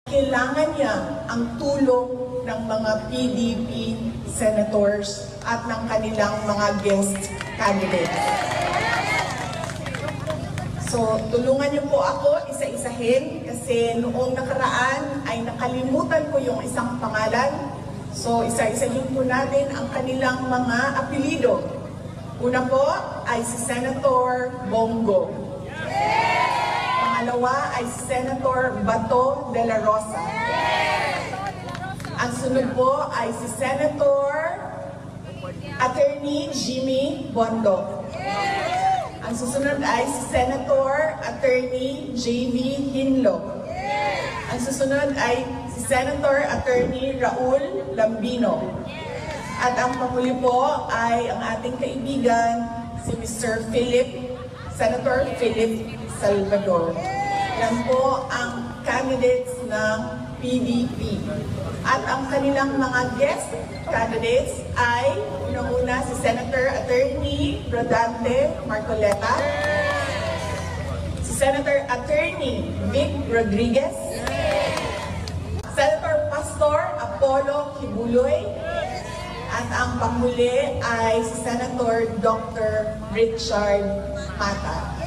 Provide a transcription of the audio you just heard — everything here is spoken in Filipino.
Kailangan niya ang tulong ng mga PDP senators at ng kanilang mga guest candidates. So, tulungan niyo po ako isa-isahin kasi noong nakaraan ay nakalimutan ko yung isang pangalan. So, isa-isahin po natin ang kanilang mga apelido. Una po ay si Senator Bongo. Pangalawa ay si Senator Bato de la Rosa. Ang sunod po ay si Senator Attorney Jimmy Bondo. Ang susunod ay si Senator Attorney J.V. Hinlo. Ang susunod ay si Senator Attorney Raul Lambino. At ang panghuli po ay ang ating kaibigan, si Mr. Senator Philip Salvador. Yan po ang candidates ng PDP. At ang kanilang mga guest candidates ay unang-una si Senator Attorney Rodante Marcoleta, si Senator Attorney Vic Rodriguez, Senator Pastor Apollo Kibuloy, at ang panghuli ay si Senator Dr. Richard Mata.